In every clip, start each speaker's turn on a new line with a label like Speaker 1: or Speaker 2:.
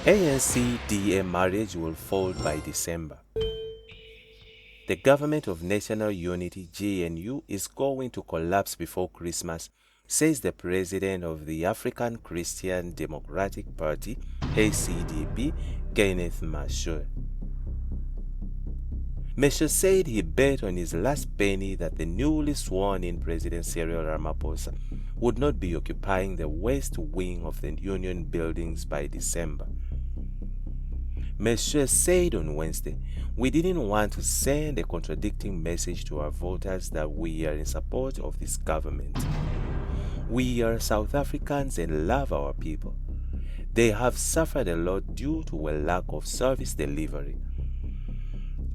Speaker 1: ANC-DA marriage will fold by December. The Government of National Unity (GNU) is going to collapse before Christmas, says the president of the African Christian Democratic Party (ACDP), Kenneth Meshoe. Meshoe said he bet on his last penny that the newly sworn-in President Cyril Ramaphosa would not be occupying the west wing of the union buildings by December. Meshoe said on Wednesday, "We didn't want to send a contradicting message to our voters that we are in support of this government. We are South Africans and love our people. They have suffered a lot due to a lack of service delivery.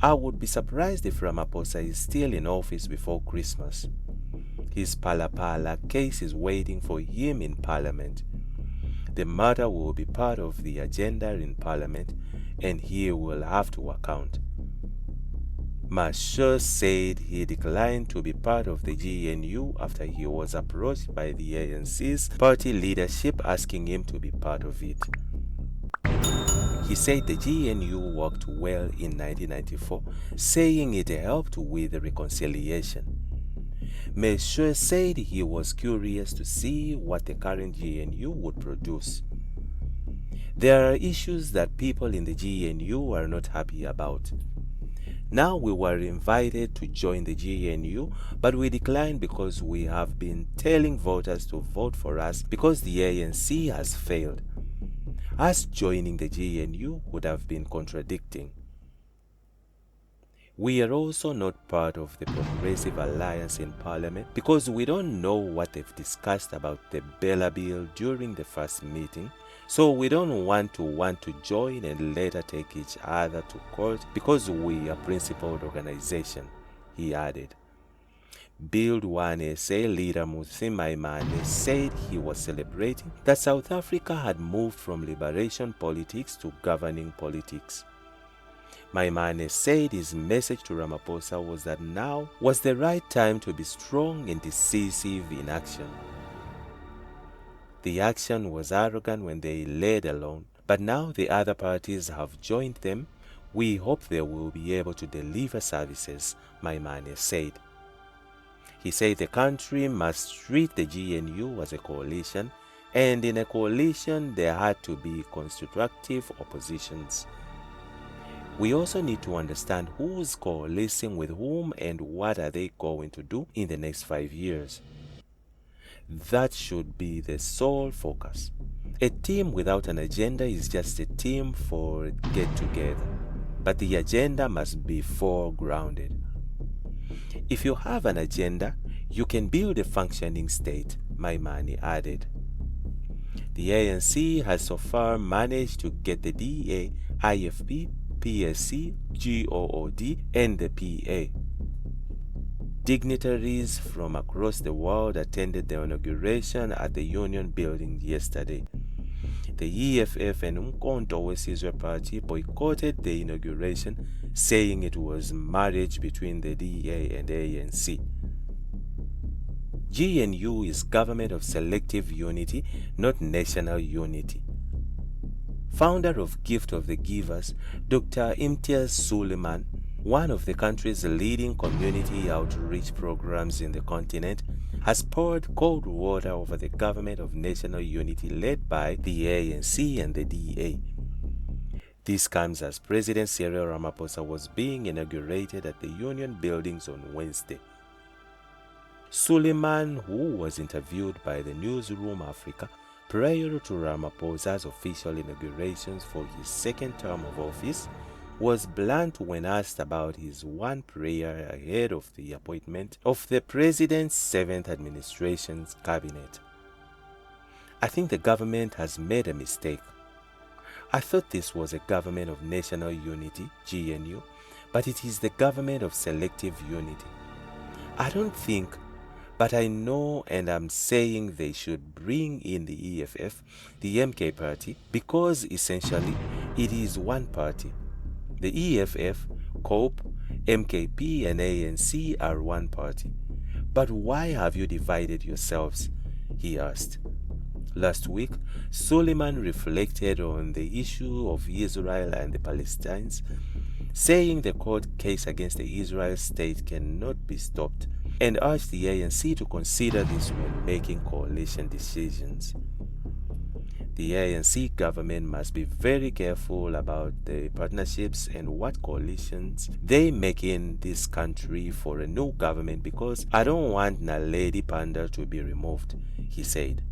Speaker 1: I would be surprised if Ramaphosa is still in office before Christmas. His Pala case is waiting for him in Parliament. The matter will be part of the agenda in Parliament, and he will have to account." Meshoe said he declined to be part of the GNU after he was approached by the ANC's party leadership asking him to be part of it. He said the GNU worked well in 1994, saying it helped with reconciliation. Meshoe said he was curious to see what the current GNU would produce. "There are issues that people in the GNU are not happy about. Now we were invited to join the GNU, but we declined because we have been telling voters to vote for us because the ANC has failed. Us joining the GNU would have been contradicting. We are also not part of the Progressive Alliance in Parliament because we don't know what they've discussed about the Bella Bill during the first meeting, so we don't want to join and later take each other to court because we are a principled organization," he added. Build One SA leader Maimane said he was celebrating that South Africa had moved from liberation politics to governing politics. Maimane said his message to Ramaphosa was that now was the right time to be strong and decisive in action. "The action was arrogant when they led alone, but now the other parties have joined them. We hope they will be able to deliver services," Maimane said. He said the country must treat the GNU as a coalition, and in a coalition there had to be constructive oppositions. "We also need to understand who's coalescing with whom and what are they going to do in the next 5 years. That should be the sole focus. A team without an agenda is just a team for get-together, but the agenda must be foregrounded. If you have an agenda, you can build a functioning state," Maimane added. The ANC has so far managed to get the DA, IFP, PSC, GOOD, and the PA. Dignitaries from across the world attended the inauguration at the Union Building yesterday. The EFF and controversies party boycotted the inauguration, saying it was marriage between the DA and ANC. GNU is government of selective unity, not national unity. Founder of Gift of the Givers, Dr. Imtiaz Suleiman, one of the country's leading community outreach programs in the continent, has poured cold water over the government of national unity led by the ANC and the DA. This comes as President Cyril Ramaphosa was being inaugurated at the Union Buildings on Wednesday. Suleiman, who was interviewed by the Newsroom Africa prior to Ramaphosa's official inaugurations for his second term of office, was blunt when asked about his one prayer ahead of the appointment of the president's 7th administration's cabinet. "I think the government has made a mistake. I thought this was a government of national unity, GNU, but it is the government of selective unity. I don't think, but I know, and I'm saying they should bring in the EFF, the MK party, because essentially it is one party. The EFF, COPE, MKP and ANC are one party. But why have you divided yourselves?" he asked. Last week, Suleiman reflected on the issue of Israel and the Palestinians, saying the court case against the Israel state cannot be stopped, and urged the ANC to consider this when making coalition decisions. The ANC government must be very careful about the partnerships and what coalitions they make in this country for a new government, because I don't want Naledi Pandor to be removed, he said.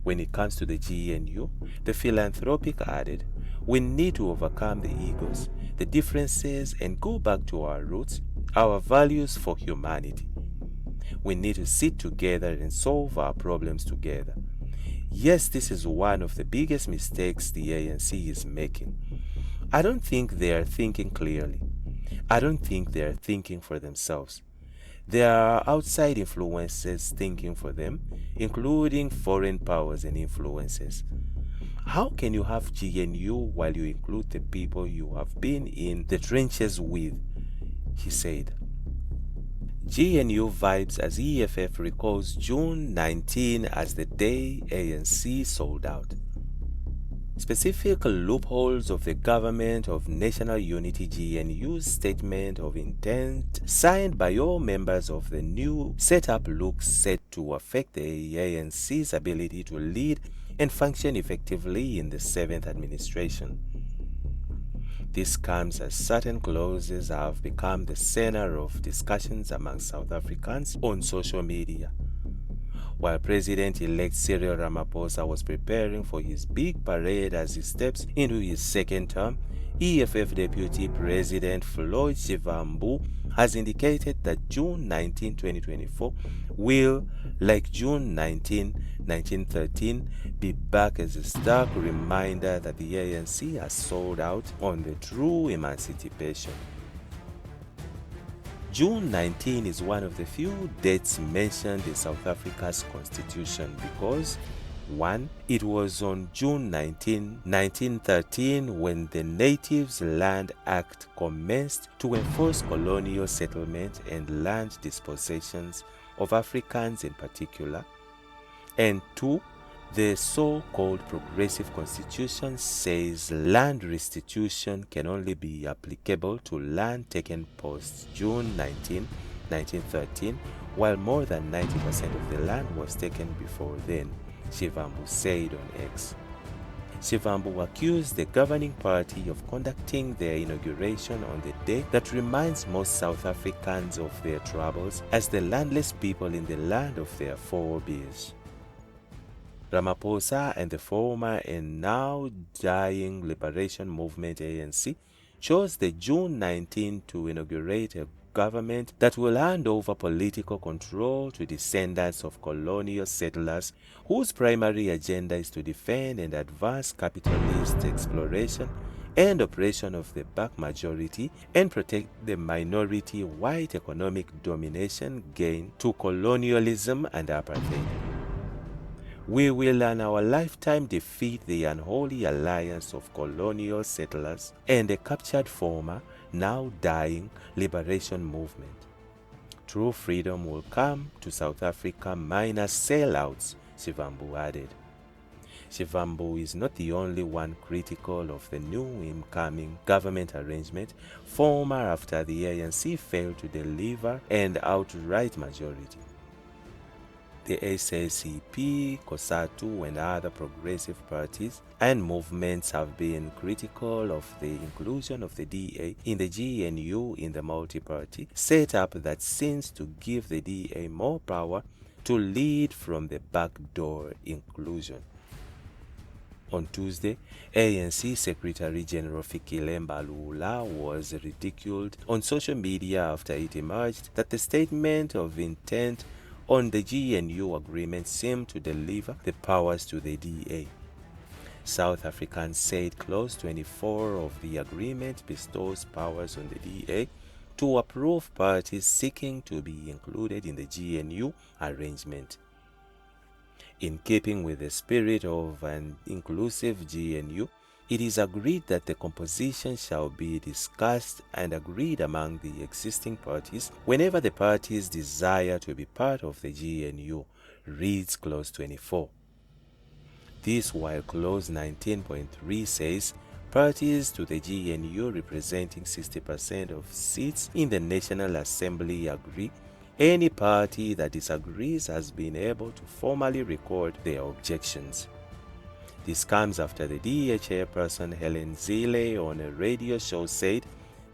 Speaker 1: When it comes to the GNU, the philanthropic added, we need to overcome the egos, the differences, and go back to our roots, our values for humanity. We need to sit together and solve our problems together. Yes, this is one of the biggest mistakes the ANC is making. I don't think they are thinking clearly. I don't think they are thinking for themselves. There are outside influences thinking for them, including foreign powers and influences. How can you have GNU while you include the people you have been in the trenches with? He said. GNU vibes as EFF recalls June 19 as the day ANC sold out. Specific loopholes of the Government of National Unity GNU's statement of intent, signed by all members of the new setup, look set to affect the ANC's ability to lead and function effectively in the 7th administration. This comes as certain clauses have become the center of discussions among South Africans on social media. While President-elect Cyril Ramaphosa was preparing for his big parade as he steps into his second term, EFF Deputy President Floyd Shivambu has indicated that June 19, 2024 will, like June 19, 1913, be back as a stark reminder that the ANC has sold out on the true emancipation. June 19 is one of the few dates mentioned in South Africa's constitution because 1. It was on June 19, 1913 when the Natives Land Act commenced to enforce colonial settlement and land dispossessions of Africans in particular. And 2. The so-called Progressive Constitution says land restitution can only be applicable to land taken post-June 19, 1913, while more than 90% of the land was taken before then, Shivambu said on X. Shivambu accused the governing party of conducting their inauguration on the day that reminds most South Africans of their troubles as the landless people in the land of their forebears. Ramaphosa and the former and now dying Liberation Movement ANC chose the June 19 to inaugurate a government that will hand over political control to descendants of colonial settlers whose primary agenda is to defend and advance capitalist exploration and oppression of the black majority and protect the minority white economic domination gained to colonialism and apartheid. We will in our lifetime defeat the unholy alliance of colonial settlers and the captured former, now dying, liberation movement. True freedom will come to South Africa minus sellouts, Shivambu added. Shivambu is not the only one critical of the new incoming government arrangement, former after the ANC failed to deliver an outright majority. The ACDP, COSATU, and other progressive parties and movements have been critical of the inclusion of the DA in the GNU in the multi-party setup that seems to give the DA more power to lead from the back door inclusion. On Tuesday, ANC Secretary General Fikile Mbalula was ridiculed on social media after it emerged that the statement of intent on the GNU agreement seemed to deliver the powers to the DA. South Africans said Clause 24 of the agreement bestows powers on the DA to approve parties seeking to be included in the GNU arrangement. In keeping with the spirit of an inclusive GNU, it is agreed that the composition shall be discussed and agreed among the existing parties whenever the parties desire to be part of the GNU, reads Clause 24. This while clause 19.3 says parties to the GNU representing 60% of seats in the National Assembly agree. Any party that disagrees has been able to formally record their objections. This comes after the DA chairperson Helen Zille on a radio show said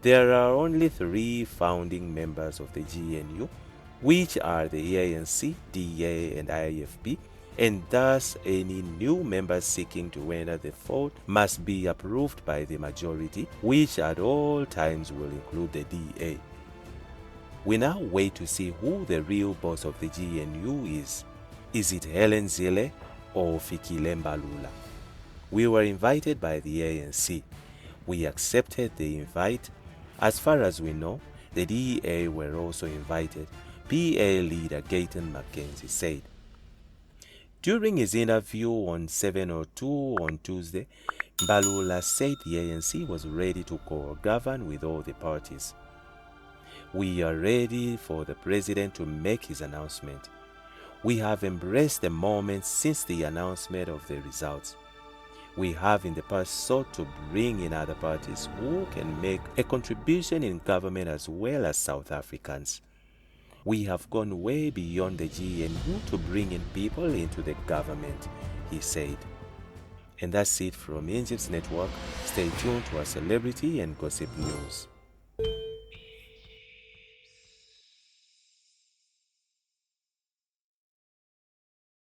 Speaker 1: there are only 3 founding members of the GNU, which are the ANC, DA, and IFP, and thus any new members seeking to enter the fold must be approved by the majority, which at all times will include the DA. We now wait to see who the real boss of the GNU is. Is it Helen Zille or Fikile Mbalula? We were invited by the ANC. We accepted the invite. As far as we know, the DA were also invited, PA leader Gayton Mackenzie said. During his interview on 702 on Tuesday, Mbalula said the ANC was ready to co-govern with all the parties. We are ready for the president to make his announcement. We have embraced the moment since the announcement of the results. We have in the past sought to bring in other parties who can make a contribution in government as well as South Africans. We have gone way beyond the GNU to bring in people into the government, he said. And that's it from Injibs Network. Stay tuned to our celebrity and gossip news.